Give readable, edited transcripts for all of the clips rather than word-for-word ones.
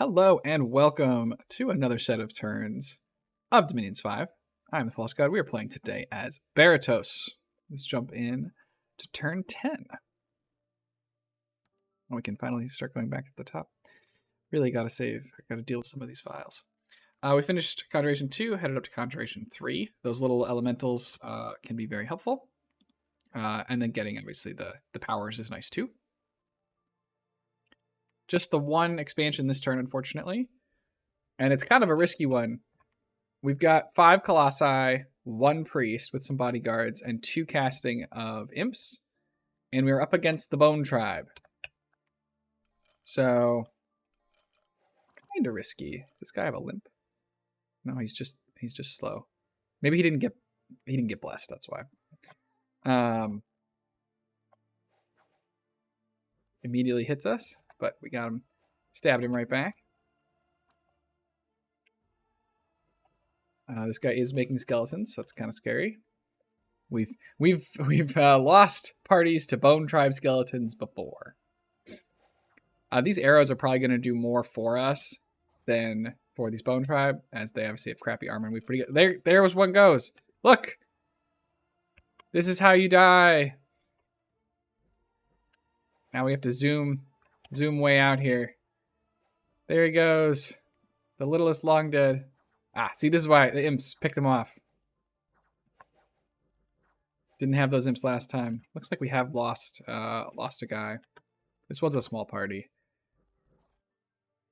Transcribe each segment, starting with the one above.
Hello and welcome to another set of turns of Dominions 5. I'm the False God. We are playing today as Berytos. Let's jump in to turn 10. We can finally start going back at the top. Really got to save. I got to deal with some of these files. We finished Conjuration 2, headed up to Conjuration 3. Those little elementals can be very helpful. And then getting, obviously, the powers is nice too. Just the one expansion this turn, unfortunately. And it's kind of a risky one. We've got 5 Colossi, 1 Priest with some bodyguards, and 2 casting of Imps. And we're up against the Bone Tribe. So, kind of risky. Does this guy have a limp? No, he's just slow. Maybe he didn't get blessed, that's why. Immediately hits us, but we got him, stabbed him right back. This guy is making skeletons, so that's kind of scary. We've lost parties to Bone Tribe skeletons before. These arrows are probably going to do more for us than for these Bone Tribe, as they obviously have crappy armor. And we pretty good. There was one goes. Look, this is how you die. Now we have to zoom way out here. There he goes, the littlest long dead. See, this is why the imps picked him off. Didn't have those imps last time. Looks like we have lost a guy. This was a small party.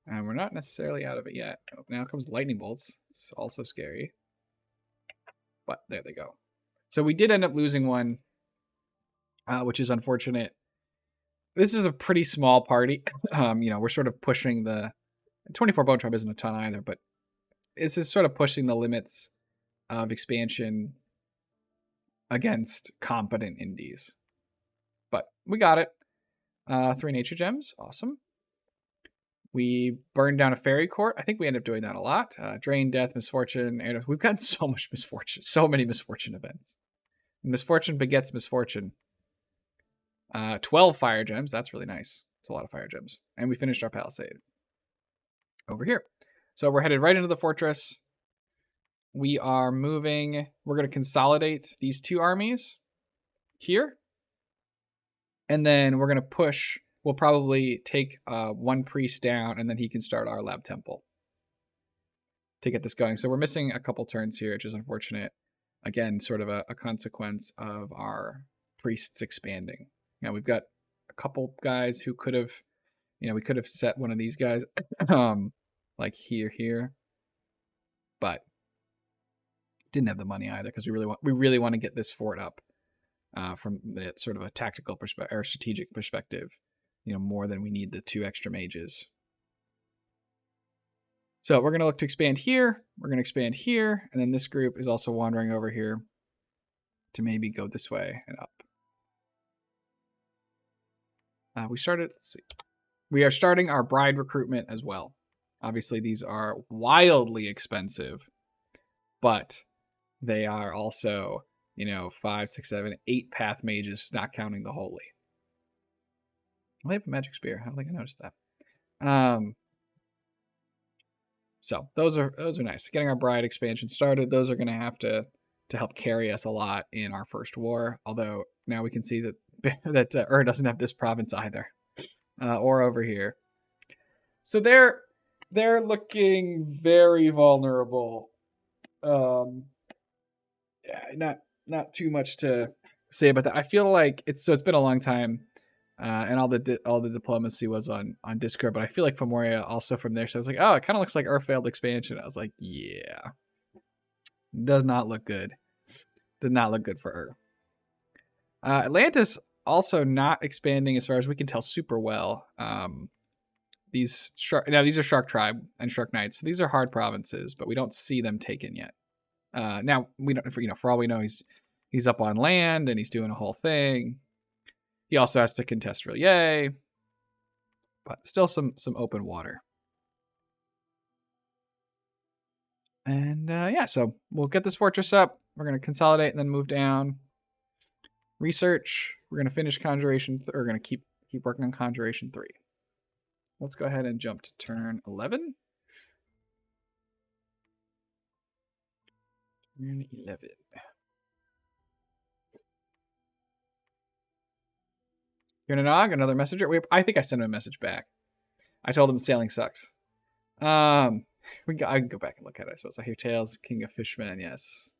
And we're not necessarily out of it yet. Oh, now comes lightning bolts. It's also scary. But there they go. So we did end up losing one, which is unfortunate. This is a pretty small party. We're sort of pushing the 24 Bone Tribe isn't a ton either, but this is sort of pushing the limits of expansion against competent indies. But we got it. 3 nature gems. Awesome. We burned down a fairy court. I think we end up doing that a lot. Drain, death, misfortune. And we've gotten so much misfortune. So many misfortune events. Misfortune begets misfortune. 12 fire gems. That's really nice. It's a lot of fire gems. And we finished our palisade over here. So we're headed right into the fortress. We are moving. We're going to consolidate these 2 armies here. And then we're going to push. We'll probably take 1 priest down, and then he can start our lab temple to get this going. So we're missing a couple turns here, which is unfortunate. Again, sort of a consequence of our priests expanding. Now we've got a couple guys who could have, we could have set one of these guys like here, but didn't have the money either because we really want to get this fort up from the sort of a tactical perspective or strategic perspective, more than we need the 2 extra mages. So we're going to look to expand here. We're going to expand here, and then this group is also wandering over here to maybe go this way and up. Let's see. We are starting our bride recruitment as well. Obviously, these are wildly expensive, but they are also, 5, 6, 7, 8 path mages, not counting the holy. They have a magic spear. How did I notice that? So those are nice. Getting our bride expansion started. Those are going to have to help carry us a lot in our first war. Although now we can see that Ur doesn't have this province either, or over here. So they're looking very vulnerable. Yeah, not too much to say about that. I feel like it's been a long time, and all the diplomacy was on Discord. But I feel like Femoria also from there. So I was like, oh, it kind of looks like Ur failed expansion. I was like, yeah, does not look good. Does not look good for Ur. Atlantis also not expanding as far as we can tell super well. These are Shark Tribe and Shark Knights. So these are hard provinces, but we don't see them taken yet. Now we don't, for all we know, he's up on land and he's doing a whole thing. He also has to contest Rillier, but still some open water. And so we'll get this fortress up. We're going to consolidate and then move down. Research. We're going to finish Conjuration. We're going to keep working on Conjuration 3. let's go ahead and jump to turn 11. Turn 11. You're in a nog, another messenger. I think I sent him a message back. I told him sailing sucks. I can go back and look at it, I suppose. I hear tales, King of Fishmen, yes.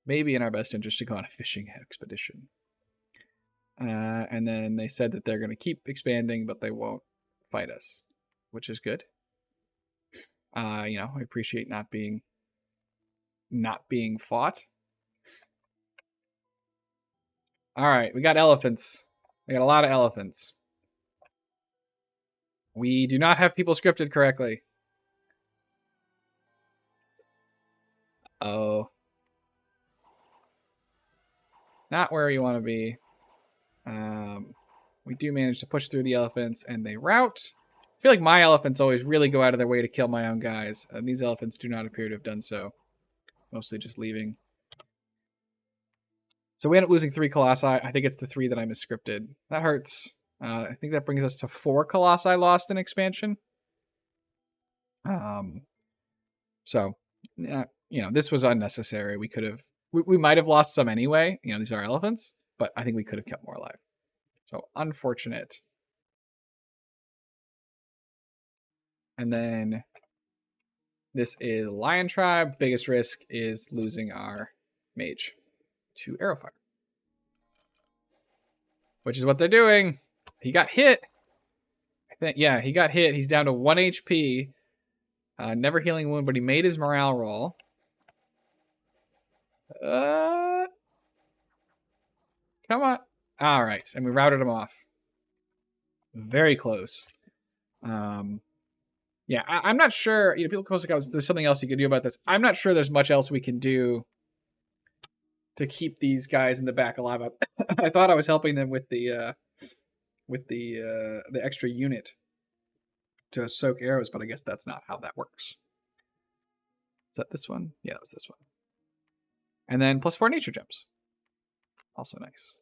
Maybe in our best interest to go on a fishing expedition. And then they said that they're going to keep expanding, but they won't fight us, which is good. I appreciate not being fought. All right, we got elephants. We got a lot of elephants. We do not have people scripted correctly. Oh. Not where you want to be. We do manage to push through the elephants, and they rout. I feel like my elephants always really go out of their way to kill my own guys, and these elephants do not appear to have done so. Mostly just leaving. So we end up losing 3 colossi. I think it's the 3 that I misscripted. That hurts. I think that brings us to 4 colossi lost in expansion. So, this was unnecessary. We could have, we might have lost some anyway. These are elephants, but I think we could have kept more alive. So unfortunate. And then this is Lion Tribe. Biggest risk is losing our mage to Arrowfire, which is what they're doing. He got hit. I think, yeah, he got hit. He's down to 1 HP. Never healing wound, but he made his morale roll. Come on. All right, and we routed him off. Very close. Yeah, I'm not sure. People post like, there's something else you could do about this. I'm not sure there's much else we can do to keep these guys in the back alive. I thought I was helping them with the extra unit to soak arrows, but I guess that's not how that works. Is that this one? Yeah, it was this one. And then +4 nature gems. Also nice.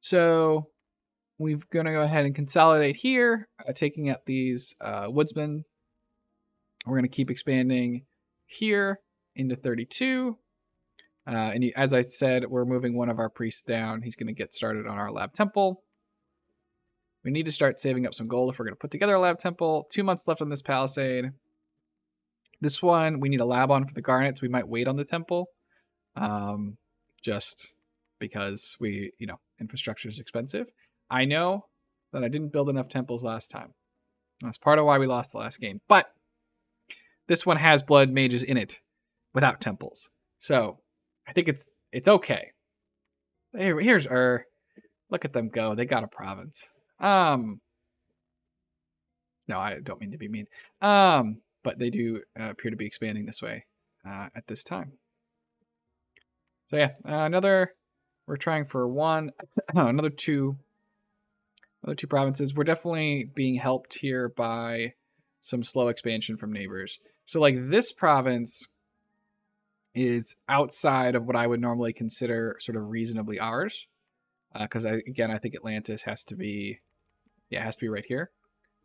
So we're going to go ahead and consolidate here, taking out these woodsmen. We're going to keep expanding here into 32. And as I said, we're moving one of our priests down. He's going to get started on our lab temple. We need to start saving up some gold if we're going to put together a lab temple. 2 months left on this palisade. This one, we need a lab on for the garnets. We might wait on the temple. Just because infrastructure is expensive. I know that I didn't build enough temples last time. That's part of why we lost the last game. But this one has blood mages in it without temples. So I think it's okay. Here's Look at them go. They got a province. No, I don't mean to be mean. But they do appear to be expanding this way at this time. So yeah, we're trying for another two provinces. We're definitely being helped here by some slow expansion from neighbors. So like this province is outside of what I would normally consider sort of reasonably ours. Because I think Atlantis has to be right here.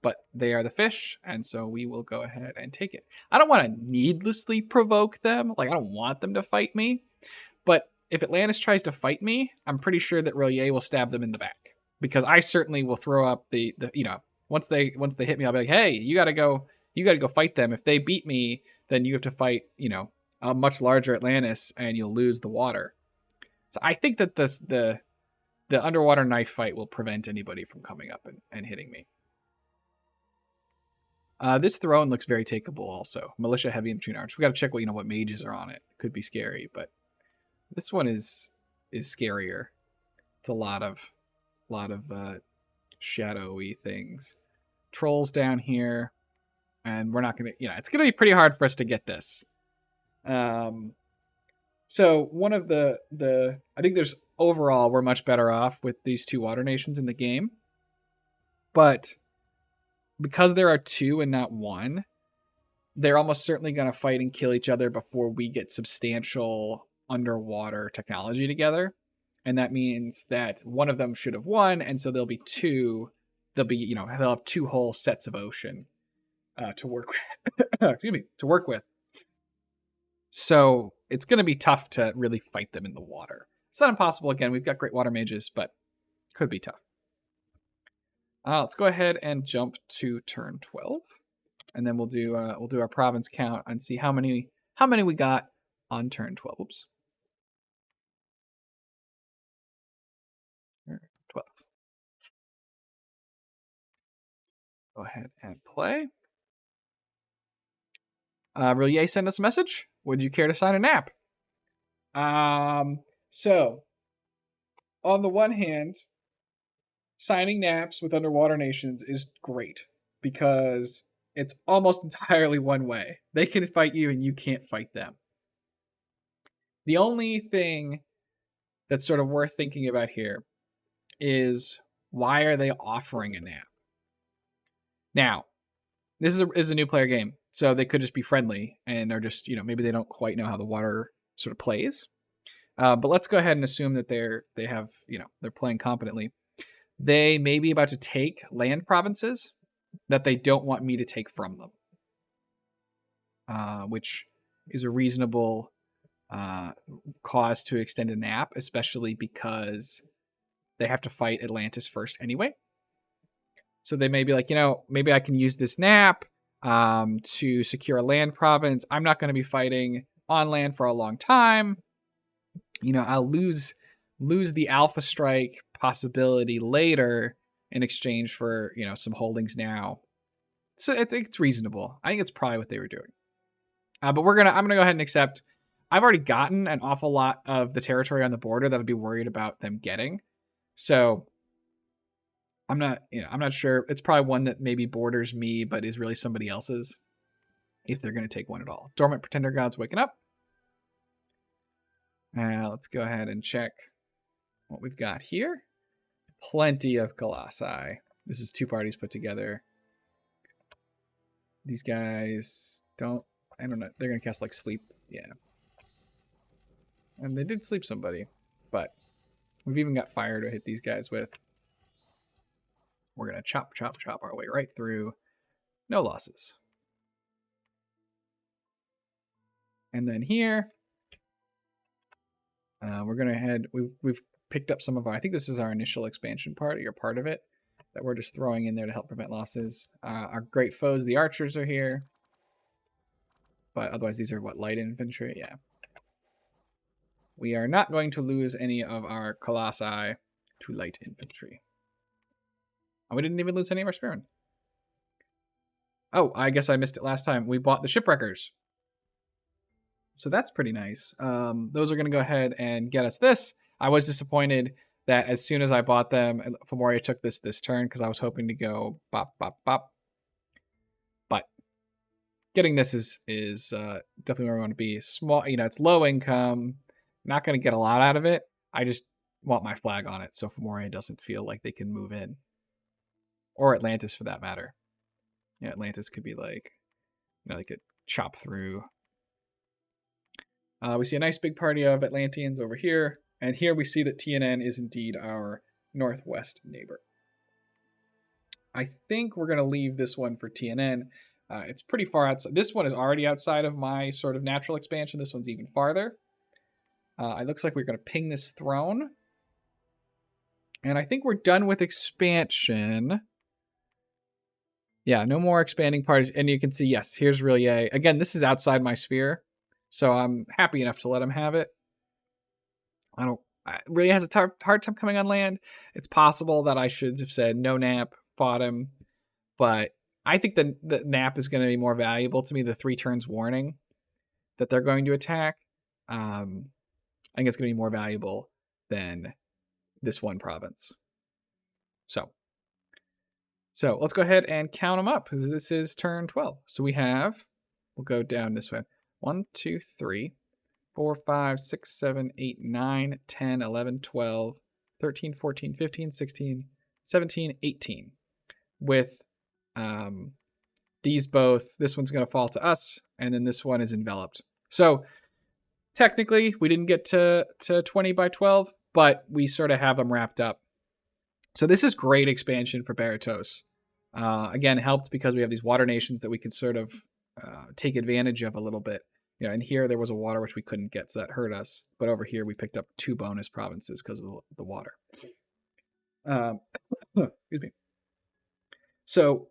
But they are the fish, and so we will go ahead and take it. I don't want to needlessly provoke them. Like, I don't want them to fight me. But if Atlantis tries to fight me, I'm pretty sure that Relier will stab them in the back. Because I certainly will throw up once they hit me, I'll be like, hey, you gotta go fight them. If they beat me, then you have to fight, a much larger Atlantis, and you'll lose the water. So I think that the underwater knife fight will prevent anybody from coming up and hitting me. This throne looks very takeable also. Militia, heavy infantry, and archers. We got to check what mages are on it. Could be scary, but this one is scarier. It's a lot of shadowy things. Trolls down here, and we're not gonna. It's gonna be pretty hard for us to get this. So one of the I think there's overall we're much better off with these 2 water nations in the game, but because there are 2 and not 1, they're almost certainly going to fight and kill each other before we get substantial underwater technology together. and that means that one of them should have won, and so there'll be two. They'll have two whole sets of ocean to work with. Excuse me, to work with. So it's going to be tough to really fight them in the water. It's not impossible. Again, we've got great water mages, but could be tough. Let's go ahead and jump to turn 12, and then we'll do our province count and see how many we got on turn 12. Oops. 12. Go ahead and play. Rillier sent us a message. Would you care to sign a nap? So on the one hand, signing naps with underwater nations is great because it's almost entirely one way. They can fight you and you can't fight them. The only thing that's sort of worth thinking about here is why are they offering a nap? Now, this is a new player game, so they could just be friendly and are just, maybe they don't quite know how the water sort of plays. But let's go ahead and assume that they're playing competently. They may be about to take land provinces that they don't want me to take from them, which is a reasonable cause to extend a nap, especially because they have to fight Atlantis first anyway. So they may be like, maybe I can use this nap to secure a land province. I'm not going to be fighting on land for a long time. I'll lose the Alpha Strike possibility later in exchange for, some holdings now. So it's reasonable. I think it's probably what they were doing. But I'm gonna go ahead and accept. I've already gotten an awful lot of the territory on the border that I'd be worried about them getting. So I'm not sure. It's probably one that maybe borders me, but is really somebody else's, if they're going to take one at all. Dormant Pretender God's waking up. Let's go ahead and check what we've got here. Plenty of Colossi. This is two parties put together. These guys I don't know. They're going to cast like sleep. Yeah. And they did sleep somebody, but we've even got fire to hit these guys with. We're going to chop our way right through. No losses. And then here, we're going to head. We've picked up some of our. I think this is our initial expansion party or part of it that we're just throwing in there to help prevent losses. Our great foes, the archers, are here. But otherwise, these are light infantry? Yeah. We are not going to lose any of our colossi to light infantry. And we didn't even lose any of our spearmen. Oh, I guess I missed it last time. We bought the shipwreckers. So that's pretty nice. Those are going to go ahead and get us this. I was disappointed that as soon as I bought them, Femoria took this turn because I was hoping to go bop, bop, bop. But getting this is definitely where we want to be. Small, it's low income. Not going to get a lot out of it. I just want my flag on it so Femoria doesn't feel like they can move in. Or Atlantis for that matter. Yeah, Atlantis could be like, they could chop through. We see a nice big party of Atlanteans over here. And here we see that TNN is indeed our northwest neighbor. I think we're going to leave this one for TNN. It's pretty far outside. This one is already outside of my sort of natural expansion. This one's even farther. It looks like we're going to ping this throne. And I think we're done with expansion. Yeah, no more expanding parties. And you can see, yes, here's Rillier. Again, this is outside my sphere. So I'm happy enough to let him have it. Rillier has a hard time coming on land. It's possible that I should have said no nap, fought him. But I think the nap is going to be more valuable to me, the 3 turns warning that they're going to attack. I think it's going to be more valuable than this one province. So let's go ahead and count them up. This is turn 12. So we'll go down this way. 1, 2, 3, 4, 5, 6, 7, 8, 9, 10, 11, 12, 13, 14, 15, 16, 17, 18. With these both, this one's going to fall to us, and then this one is enveloped. So technically, we didn't get to 20 by 12, but we sort of have them wrapped up. So this is great expansion for Berytos. Again, helped because we have these water nations that we can sort of take advantage of a little bit. And here there was a water which we couldn't get, so that hurt us. But over here we picked up 2 bonus provinces because of the water. Excuse me. So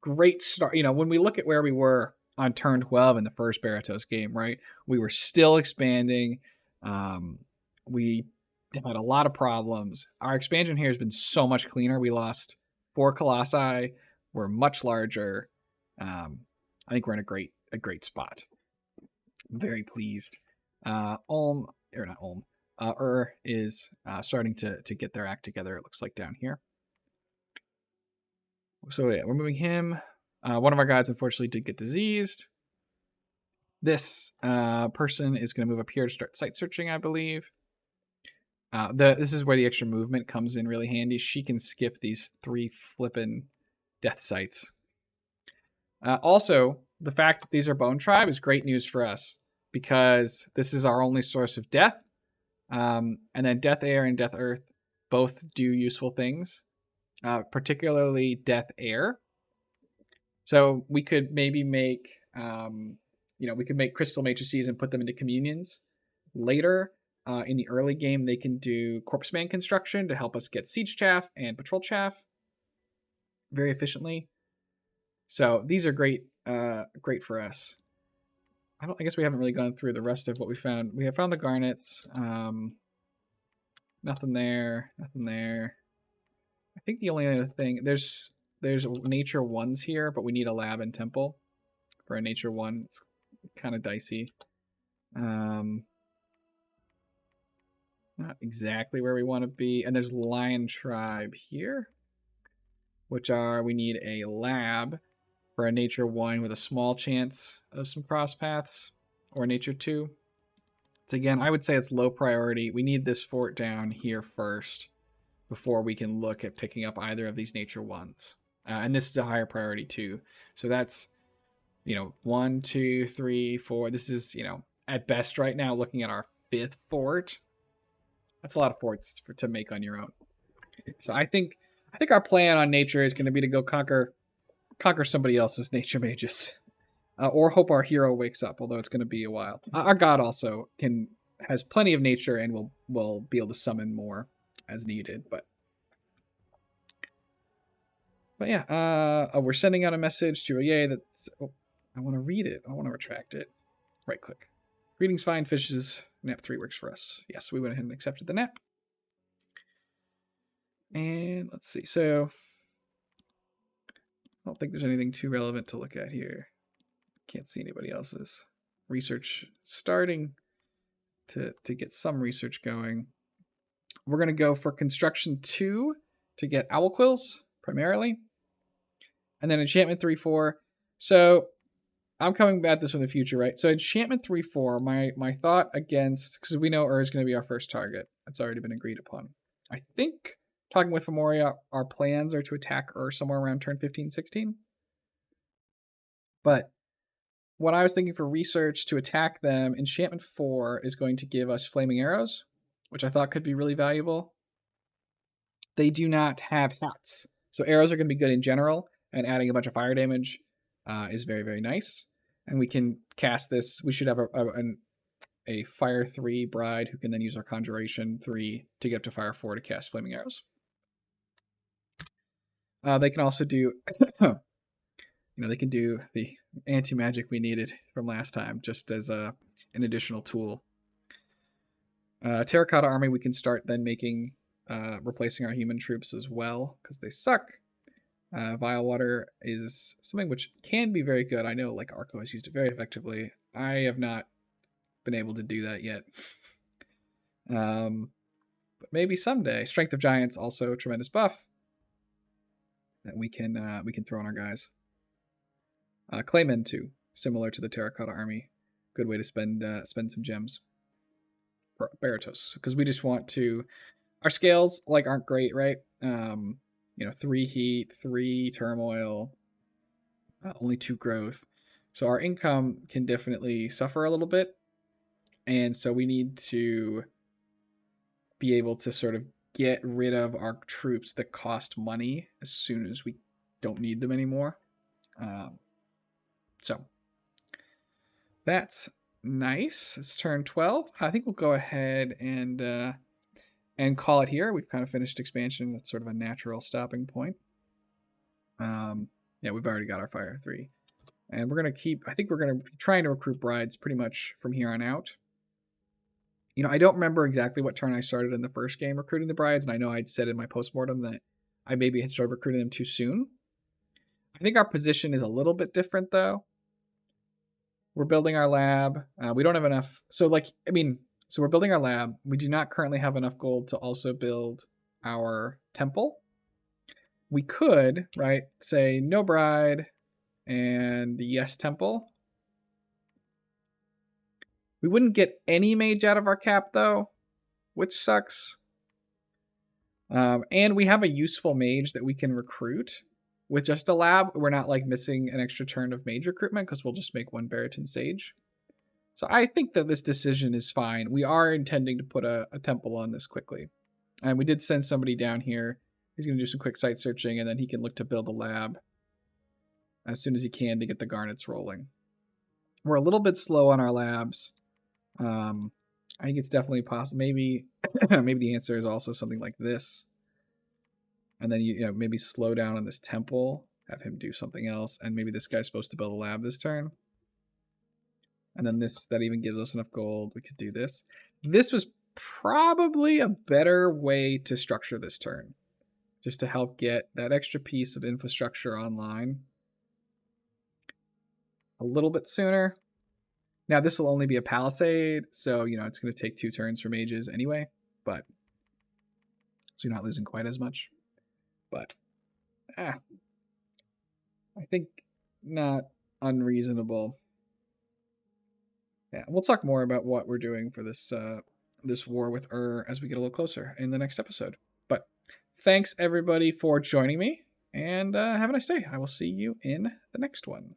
great start. When we look at where we were on turn 12 in the first Berytos game, right? We were still expanding. We had a lot of problems. Our expansion here has been so much cleaner. We lost 4 colossi. We're much larger. I think we're in a great spot. I'm very pleased. Ulm, or not Ulm, is starting to get their act together, it looks like, down here. So yeah, we're moving him. One of our guys unfortunately did get diseased. This person is going to move up here to start site searching, I believe. This is where the extra movement comes in really handy. She can skip these 3 flippin' death sites. Also, the fact that these are Bone Tribe is great news for us because this is our only source of death. And then Death Air and Death Earth both do useful things, particularly Death Air. So we could maybe make, we could make crystal matrices and put them into communions. Later in the early game, they can do Corpse Man construction to help us get Siege Chaff and Patrol Chaff very efficiently. So these are great for us. I guess we haven't really gone through the rest of what we found. We have found the garnets. Nothing there. Nothing there. I think the only other thing there's nature 1s here, but we need a lab and temple for a nature 1. It's kind of dicey. Not exactly where we want to be. And there's Lion Tribe here, which we need a lab for a nature 1 with a small chance of some cross paths, or nature 2. It's again, I would say it's low priority. We need this fort down here first before we can look at picking up either of these nature 1s. And this is a higher priority too. So that's, 1, 2, 3, 4. This is, at best right now, looking at our 5th fort. That's a lot of forts to make on your own. So I think our plan on nature is going to be to go conquer somebody else's nature mages, or hope our hero wakes up. Although it's going to be a while. Our god also has plenty of nature and will be able to summon more as needed. But yeah, we're sending out a message to Oye that's. Oh, I want to read it. I want to retract it. Right click. Greetings, fine fishes. Nap 3 works for us. Yes, we went ahead and accepted the nap. And let's see. So I don't think there's anything too relevant to look at here. Can't see anybody else's. Research starting to get some research going. We're going to go for construction 2 to get owl quills primarily. And then enchantment 3-4. So I'm coming at this from the future, right? So enchantment 3-4, my thought against, because we know is going to be our first target. That's already been agreed upon. I think, talking with Femoria, our plans are to attack somewhere around turn 15, 16. But what I was thinking for research to attack them, enchantment 4 is going to give us flaming arrows, which I thought could be really valuable. They do not have hats. So arrows are going to be good in general, and adding a bunch of fire damage is very, very nice. And we can cast this. We should have a Fire 3 Bride who can then use our Conjuration 3 to get up to Fire 4 to cast Flaming Arrows. They can also do, they can do the anti-magic we needed from last time, just as an additional tool. Terracotta Army, we can start then making, replacing our human troops as well, because they suck. Vile Water is something which can be very good. I know, like, Arco has used it very effectively. I have not been able to do that yet. But maybe someday. Strength of Giants, also a tremendous buff that we can throw on our guys. Claymen too, similar to the Terracotta Army. Good way to spend some gems. For Berytos, because we just want to. Our scales aren't great, right? 3 heat, 3 turmoil, only 2 growth. So our income can definitely suffer a little bit. And so we need to be able to sort of get rid of our troops that cost money as soon as we don't need them anymore. So that's nice. It's turn 12. I think we'll go ahead and call it here. We've kind of finished expansion. It's sort of a natural stopping point. Yeah, we've already got our fire 3. And we're going to keep, I think we're going to be trying to recruit brides pretty much from here on out. You know, I don't remember exactly what turn I started in the first game recruiting the brides, and I know I'd said in my postmortem that I maybe had started recruiting them too soon. I think our position is a little bit different, though. We're building our lab. We don't have enough. So, so we're building our lab. We do not currently have enough gold to also build our temple. We could, right, say no bride and yes temple. We wouldn't get any mage out of our cap, though, which sucks. And we have a useful mage that we can recruit with just a lab. We're not like missing an extra turn of mage recruitment because we'll just make one Beryton Sage. So I think that this decision is fine. We are intending to put a temple on this quickly. And we did send somebody down here. He's going to do some quick site searching, and then he can look to build a lab as soon as he can to get the garnets rolling. We're a little bit slow on our labs. I think it's definitely possible. Maybe maybe the answer is also something like this. And then you know maybe slow down on this temple, have him do something else, and maybe this guy's supposed to build a lab this turn. And then that even gives us enough gold. We could do this. This was probably a better way to structure this turn, just to help get that extra piece of infrastructure online a little bit sooner. Now, this will only be a palisade, so, you know, it's going to take 2 turns for mages anyway, but so you're not losing quite as much. But, I think not unreasonable. Yeah, we'll talk more about what we're doing for this this war with as we get a little closer in the next episode. But thanks, everybody, for joining me, and have a nice day. I will see you in the next one.